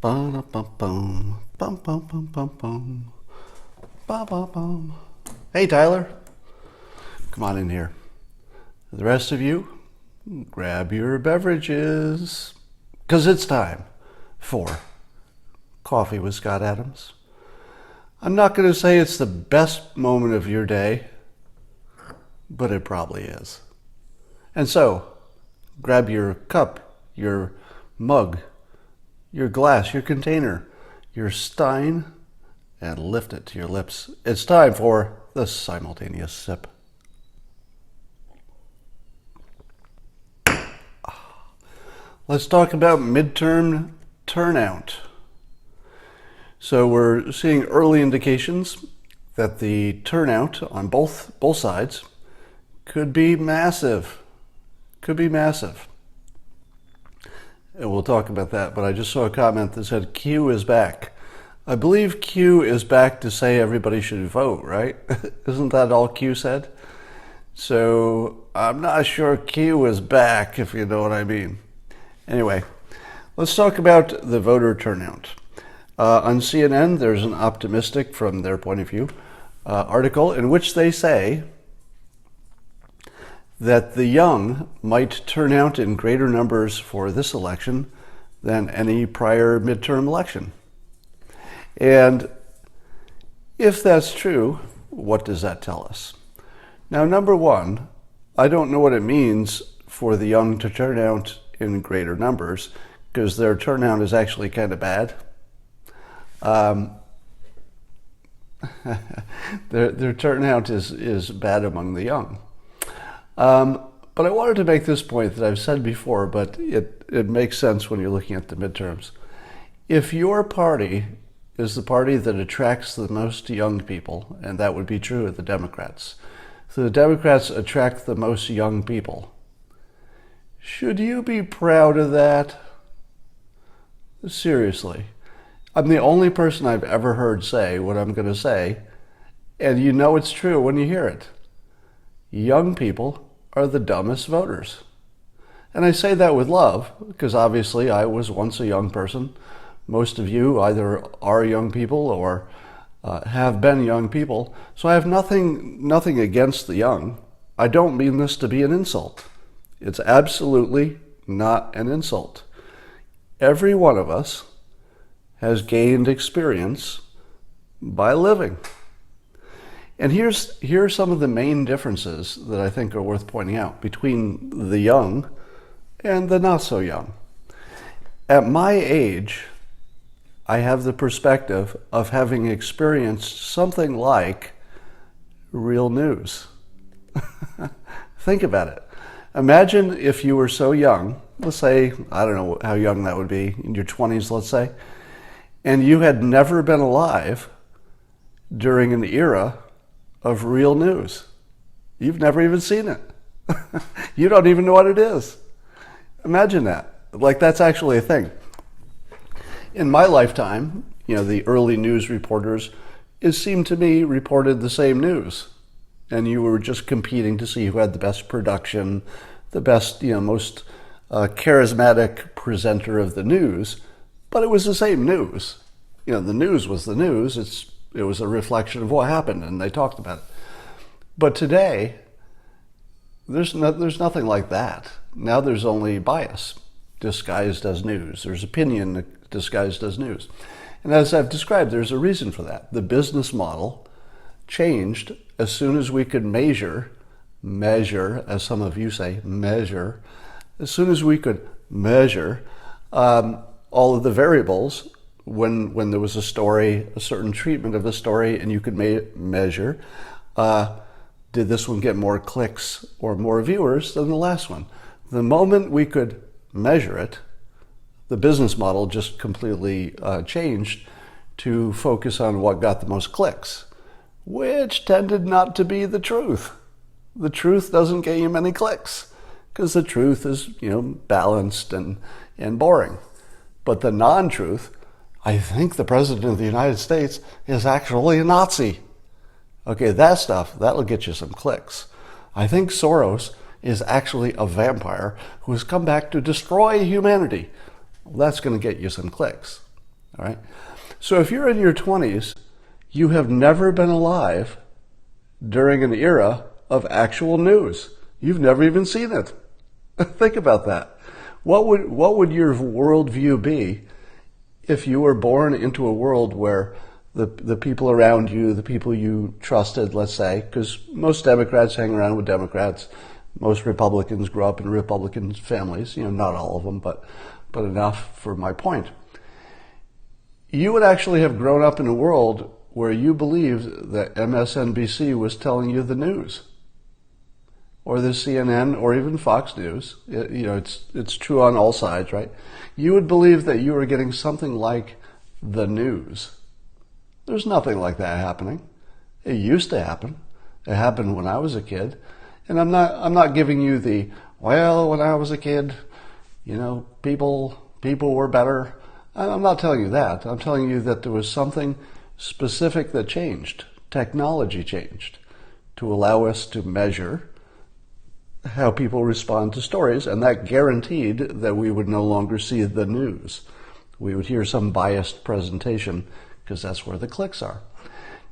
Ba-da-bum-bum, bum-bum-bum-bum-bum, ba-ba-bum. Hey, Tyler. Come on in here. The rest of you, grab your beverages, because it's time for Coffee with Scott Adams. I'm not going to say it's the best moment of your day, but it probably is. And so, grab your cup, your mug, your glass, your container, your stein, and lift it to your lips. It's time for the simultaneous sip. Let's talk about midterm turnout. So we're seeing early indications that the turnout on both sides could be massive. Could be massive. And we'll talk about that, but I just saw a comment that said Q is back. I believe Q is back to say everybody should vote, right? Isn't that all Q said? So I'm not sure Q is back, if you know what I mean. Anyway, let's talk about the voter turnout. On CNN, there's an optimistic, from their point of view, article in which they say that the young might turn out in greater numbers for this election than any prior midterm election. And if that's true, what does that tell us? Now, number one, I don't know what it means for the young to turn out in greater numbers, because their turnout is actually kind of bad. Their turnout is bad among the young. But I wanted to make this point that I've said before, but it makes sense when you're looking at the midterms. If your party is the party that attracts the most young people, and that would be true of the Democrats, so the Democrats attract the most young people, should you be proud of that? Seriously. I'm the only person I've ever heard say what I'm going to say, and you know it's true when you hear it. Young people are the dumbest voters. And I say that with love, because obviously I was once a young person. Most of you either are young people or have been young people. So I have nothing against the young. I don't mean this to be an insult. It's absolutely not an insult. Every one of us has gained experience by living. And here are some of the main differences that I think are worth pointing out between the young and the not so young. At my age, I have the perspective of having experienced something like real news. Think about it. Imagine if you were so young, let's say, I don't know how young that would be, in your 20s, let's say, and you had never been alive during an era of real news. You've never even seen it. You don't even know what it is. Imagine that. Like, that's actually a thing. In my lifetime, the early news reporters, it seemed to me, reported the same news. And you were just competing to see who had the best production, the best, most charismatic presenter of the news. But it was the same news. The news was the news. It was a reflection of what happened, and they talked about it. But today, there's nothing like that. Now there's only bias disguised as news. There's opinion disguised as news. And as I've described, there's a reason for that. The business model changed as soon as we could measure, as some of you say, measure, as soon as we could measure all of the variables. When there was a story, a certain treatment of a story, and you could measure, did this one get more clicks or more viewers than the last one? The moment we could measure it, the business model just completely changed to focus on what got the most clicks, which tended not to be the truth. The truth doesn't get you many clicks, because the truth is, balanced and boring. But the non-truth, I think the President of the United States is actually a Nazi. Okay, that stuff, that'll get you some clicks. I think Soros is actually a vampire who has come back to destroy humanity. Well, that's going to get you some clicks. All right. So if you're in your 20s, you have never been alive during an era of actual news. You've never even seen it. Think about that. What would your worldview be if you were born into a world where the people around you, the people you trusted, let's say, because most Democrats hang around with Democrats, most Republicans grew up in Republican families, not all of them, but enough for my point. You would actually have grown up in a world where you believed that MSNBC was telling you the news, or the CNN, or even Fox News. It's true on all sides, right? You would believe that you were getting something like the news. There's nothing like that happening. It used to happen. It happened when I was a kid. And I'm not giving you when I was a kid, people were better. I'm not telling you that. I'm telling you that there was something specific that changed. Technology changed to allow us to measure how people respond to stories, and that guaranteed that we would no longer see the news. We would hear some biased presentation because that's where the clicks are.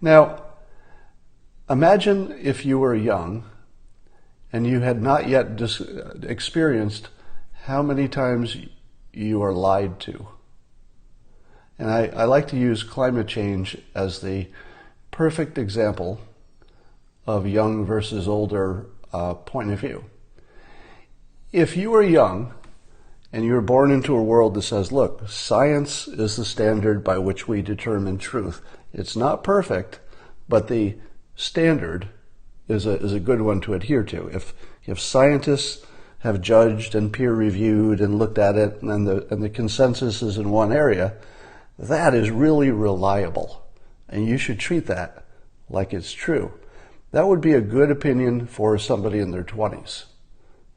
Now, imagine if you were young and you had not yet experienced how many times you are lied to. And I like to use climate change as the perfect example of young versus older point of view. If you were young and you were born into a world that says, look, science is the standard by which we determine truth. It's not perfect, but the standard is a good one to adhere to. If scientists have judged and peer reviewed and looked at it, and the consensus is in one area, that is really reliable, and you should treat that like it's true. That would be a good opinion for somebody in their 20s.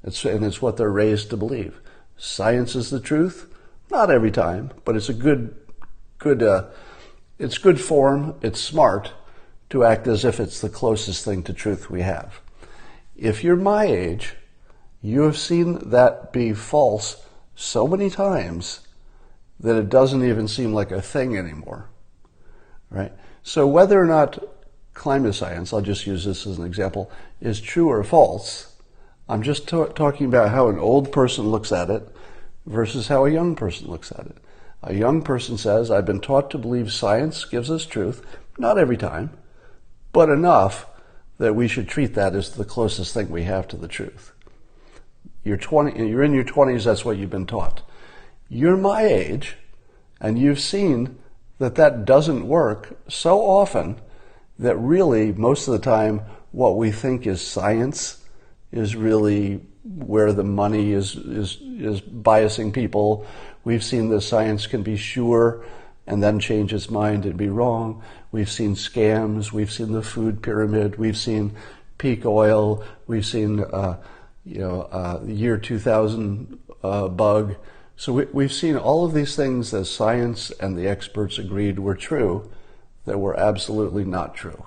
It's what they're raised to believe. Science is the truth. Not every time, but it's it's good form. It's smart to act as if it's the closest thing to truth we have. If you're my age, you have seen that be false so many times that it doesn't even seem like a thing anymore, right? So whether or not climate science, I'll just use this as an example, is true or false, I'm just talking about how an old person looks at it versus how a young person looks at it. A young person says, I've been taught to believe science gives us truth, not every time, but enough that we should treat that as the closest thing we have to the truth. You're in your 20s, that's what you've been taught. You're my age, and you've seen that doesn't work so often that really, most of the time, what we think is science is really where the money is biasing people. We've seen that science can be sure and then change its mind and be wrong. We've seen scams. We've seen the food pyramid. We've seen peak oil. We've seen the year 2000 bug. So we've seen all of these things that science and the experts agreed were true that were absolutely not true.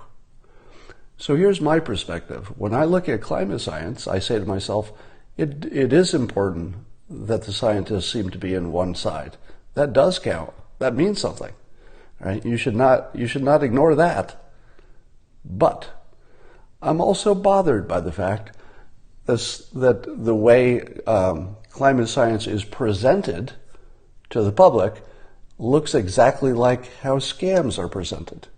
So here's my perspective. When I look at climate science, I say to myself, it is important that the scientists seem to be in one side. That does count. That means something, right? You should not ignore that. But I'm also bothered by the fact that the way climate science is presented to the public looks exactly like how scams are presented.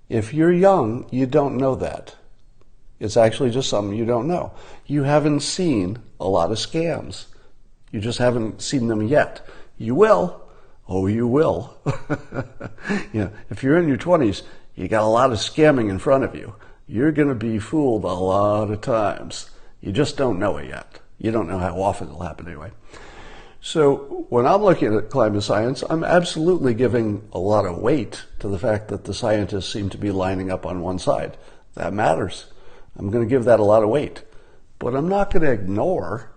If you're young, you don't know that. It's actually just something you don't know. You haven't seen a lot of scams. You just haven't seen them yet. You will. Oh, you will. If you're in your 20s, you got a lot of scamming in front of you. You're going to be fooled a lot of times. You just don't know it yet. You don't know how often it'll happen anyway. So when I'm looking at climate science, I'm absolutely giving a lot of weight to the fact that the scientists seem to be lining up on one side. That matters. I'm going to give that a lot of weight. But I'm not going to ignore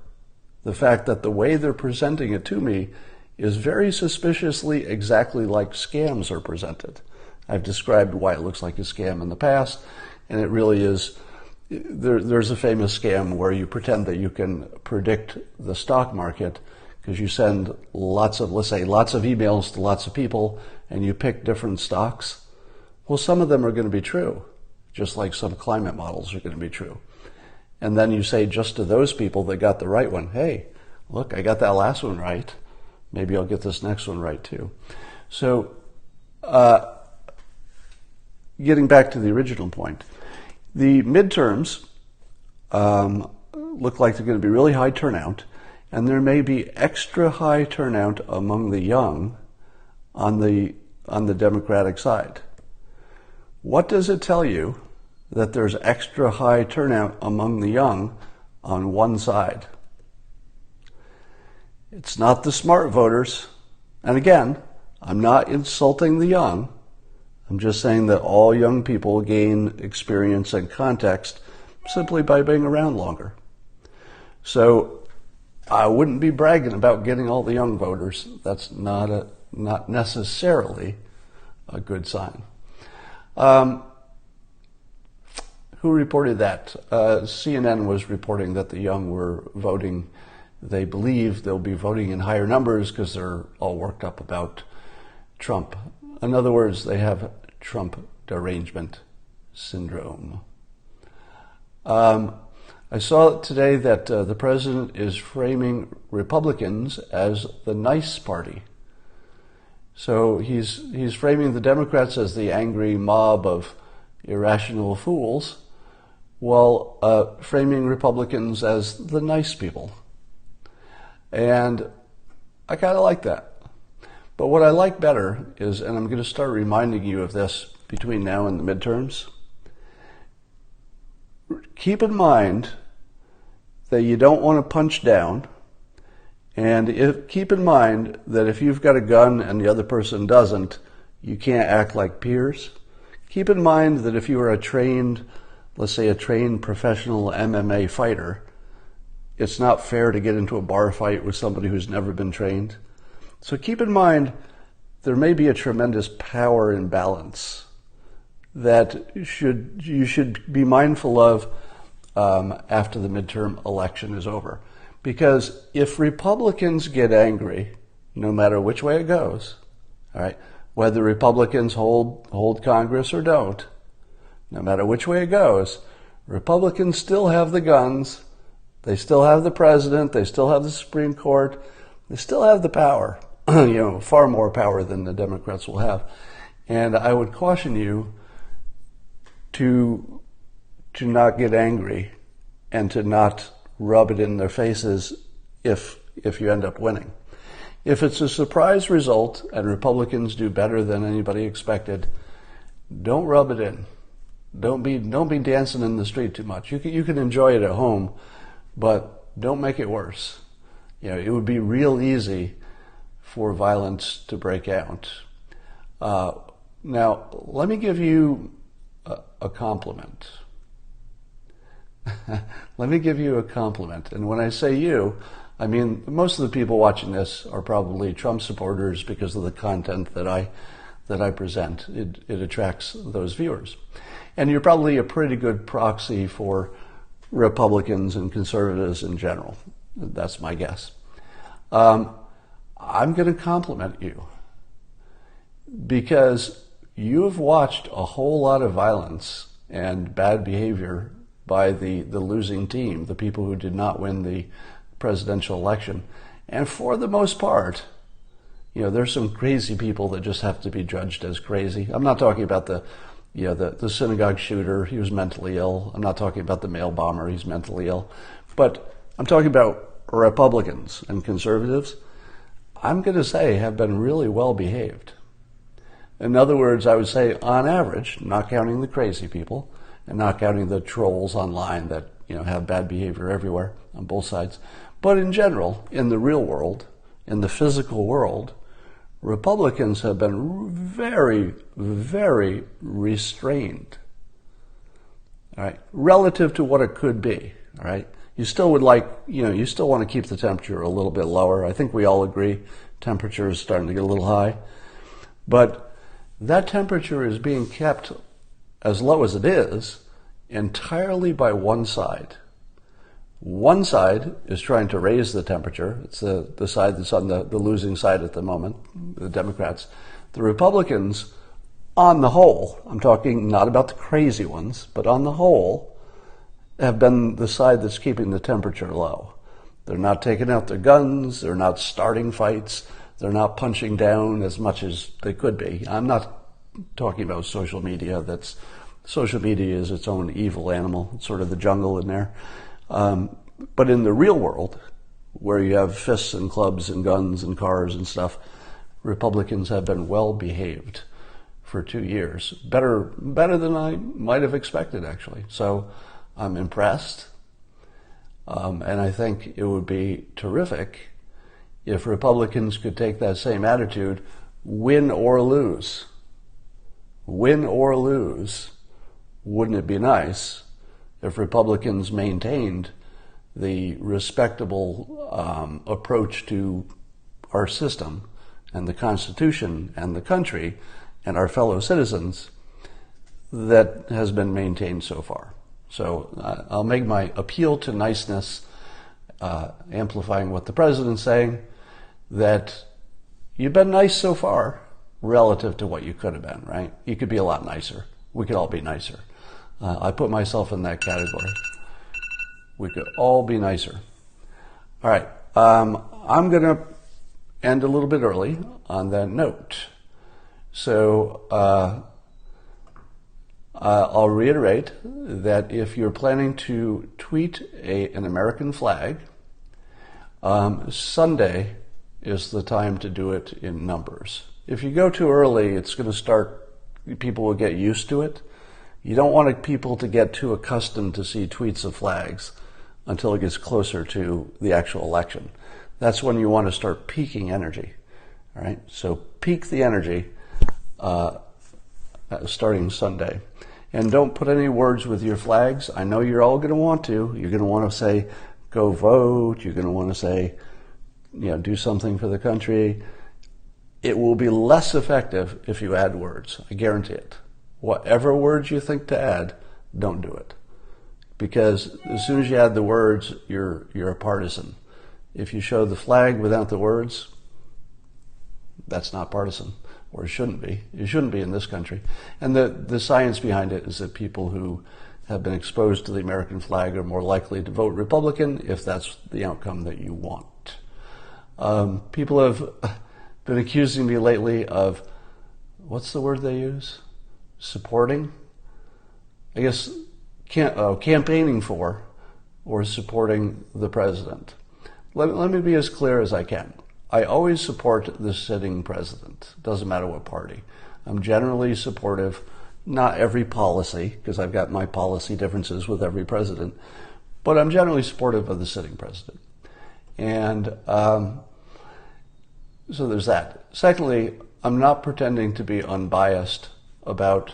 the fact that the way they're presenting it to me is very suspiciously exactly like scams are presented. I've described why it looks like a scam in the past, and it really is. There's a famous scam where you pretend that you can predict the stock market because you send lots of, let's say, lots of emails to lots of people and you pick different stocks. Well, some of them are going to be true, just like some climate models are going to be true. And then you say just to those people that got the right one, hey, look, I got that last one right. Maybe I'll get this next one right too. So getting back to the original point, the midterms look like they're going to be really high turnout, and there may be extra high turnout among the young on the Democratic side. What does it tell you that there's extra high turnout among the young on one side? It's not the smart voters. And again, I'm not insulting the young. I'm just saying that all young people gain experience and context simply by being around longer. So I wouldn't be bragging about getting all the young voters. That's not necessarily a good sign. Who reported that? CNN was reporting that the young were voting. They believe they'll be voting in higher numbers because they're all worked up about Trump. In other words, they have Trump derangement syndrome. I saw today that the president is framing Republicans as the nice party. So he's framing the Democrats as the angry mob of irrational fools, while framing Republicans as the nice people. And I kind of like that. But what I like better is, and I'm going to start reminding you of this between now and the midterms, keep in mind that you don't want to punch down, and keep in mind that if you've got a gun and the other person doesn't, you can't act like peers. Keep in mind that if you are a trained, let's say a trained professional MMA fighter, it's not fair to get into a bar fight with somebody who's never been trained. So keep in mind there may be a tremendous power imbalance that you should be mindful of after the midterm election is over. Because if Republicans get angry, no matter which way it goes, all right, whether Republicans hold Congress or don't, no matter which way it goes, Republicans still have the guns, they still have the president, they still have the Supreme Court, they still have the power, far more power than the Democrats will have. And I would caution you to not get angry and to not rub it in their faces if you end up winning. If it's a surprise result and Republicans do better than anybody expected, don't rub it in. Don't be dancing in the street too much. You can enjoy it at home, but don't make it worse. It would be real easy for violence to break out. Now, let me give you a compliment. Let me give you a compliment. And when I say you, I mean most of the people watching this are probably Trump supporters because of the content that I present. It attracts those viewers. And you're probably a pretty good proxy for Republicans and conservatives in general. That's my guess. I'm going to compliment you because you've watched a whole lot of violence and bad behavior by the losing team, the people who did not win the presidential election. And for the most part, there's some crazy people that just have to be judged as crazy. I'm not talking about the synagogue shooter, he was mentally ill. I'm not talking about the mail bomber, he's mentally ill. But I'm talking about Republicans and conservatives, I'm going to say have been really well behaved. In other words, I would say on average, not counting the crazy people and not counting the trolls online that have bad behavior everywhere on both sides, but in general, in the real world, in the physical world, Republicans have been very, very restrained, all right, relative to what it could be, all right? You still would you still want to keep the temperature a little bit lower. I think we all agree temperature is starting to get a little high. But that temperature is being kept as low as it is entirely by one side. One side is trying to raise the temperature. It's the side that's on the losing side at the moment, the Democrats. The Republicans, on the whole, I'm talking not about the crazy ones, but on the whole, have been the side that's keeping the temperature low. They're not taking out their guns. They're not starting fights. They're not punching down as much as they could be. I'm not talking about social media. Social media is its own evil animal. It's sort of the jungle in there. But in the real world, where you have fists and clubs and guns and cars and stuff, Republicans have been well behaved for 2 years. Better than I might have expected, actually. So I'm impressed. And I think it would be terrific if Republicans could take that same attitude, win or lose. Win or lose. Wouldn't it be nice if Republicans maintained the respectable approach to our system and the Constitution and the country and our fellow citizens that has been maintained so far? So I'll make my appeal to niceness, amplifying what the president's saying, that you've been nice so far relative to what you could have been, right? You could be a lot nicer. We could all be nicer. I put myself in that category. We could all be nicer. All right. I'm going to end a little bit early on that note. So I'll reiterate that if you're planning to tweet an American flag, Sunday is the time to do it in numbers. If you go too early, it's going to start, people will get used to it. You don't want people to get too accustomed to see tweets of flags until it gets closer to the actual election. That's when you want to start peaking energy. All right, so peak the energy starting Sunday. And don't put any words with your flags. I know you're all going to want to. You're going to want to say, go vote. You're going to want to say, do something for the country. It will be less effective if you add words. I guarantee it. Whatever words you think to add, don't do it. Because as soon as you add the words, you're a partisan. If you show the flag without the words, that's not partisan, or it shouldn't be. It shouldn't be in this country. And the science behind it is that people who have been exposed to the American flag are more likely to vote Republican if that's the outcome that you want. People have been accusing me lately of, what's the word they use? Supporting? I guess campaigning for or supporting the president. Let me be as clear as I can. I always support the sitting president. Doesn't matter what party. I'm generally supportive, not every policy, because I've got my policy differences with every president, but I'm generally supportive of the sitting president. And so there's that. Secondly, I'm not pretending to be unbiased about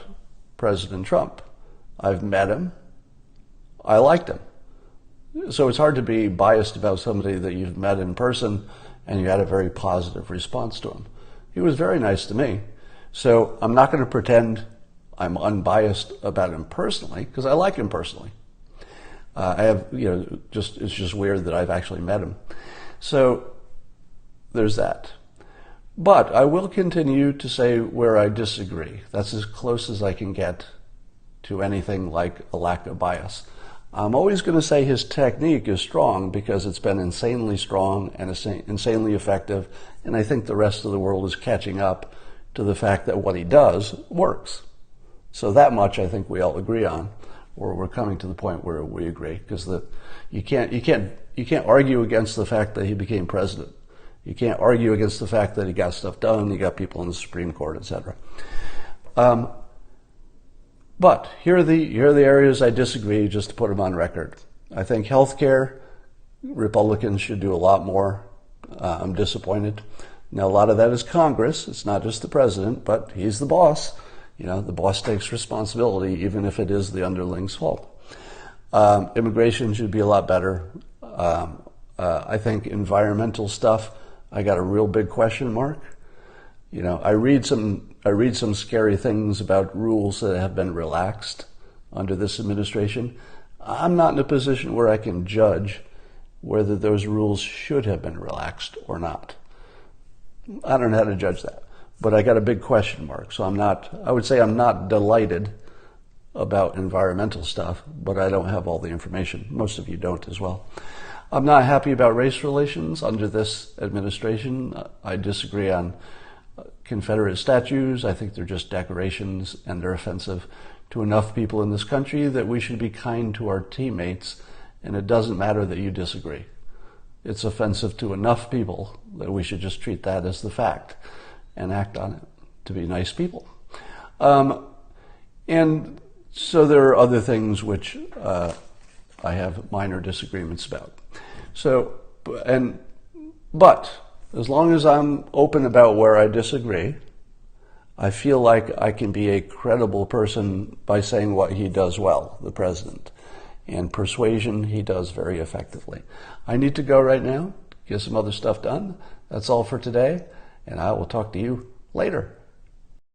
President Trump. I've met him. I liked him. So it's hard to be biased about somebody that you've met in person and you had a very positive response to him. He was very nice to me. So I'm not going to pretend I'm unbiased about him personally, because I like him personally. I have, it's just weird that I've actually met him. So there's that. But I will continue to say where I disagree. That's as close as I can get to anything like a lack of bias. I'm always going to say his technique is strong because it's been insanely strong and insanely effective, and I think the rest of the world is catching up to the fact that what he does works. So that much I think we all agree on, or we're coming to the point where we agree, because you can't argue against the fact that he became president. You can't argue against the fact that he got stuff done, he got people in the Supreme Court, etc. But here are the areas I disagree, just to put them on record. I think healthcare, Republicans should do a lot more. I'm disappointed. Now, a lot of that is Congress. It's not just the president, but he's the boss. The boss takes responsibility, even if it is the underling's fault. Immigration should be a lot better. I think environmental stuff, I got a real big question mark. I read some scary things about rules that have been relaxed under this administration. I'm not in a position where I can judge whether those rules should have been relaxed or not. I don't know how to judge that, but I got a big question mark. So I would say I'm not delighted about environmental stuff, but I don't have all the information. Most of you don't as well. I'm not happy about race relations under this administration. I disagree on Confederate statues. I think they're just decorations and they're offensive to enough people in this country that we should be kind to our teammates, and it doesn't matter that you disagree. It's offensive to enough people that we should just treat that as the fact and act on it to be nice people. And so there are other things which I have minor disagreements about. But as long as I'm open about where I disagree, I feel like I can be a credible person by saying what he does well, the president. And persuasion, he does very effectively. I need to go right now, get some other stuff done. That's all for today, and I will talk to you later.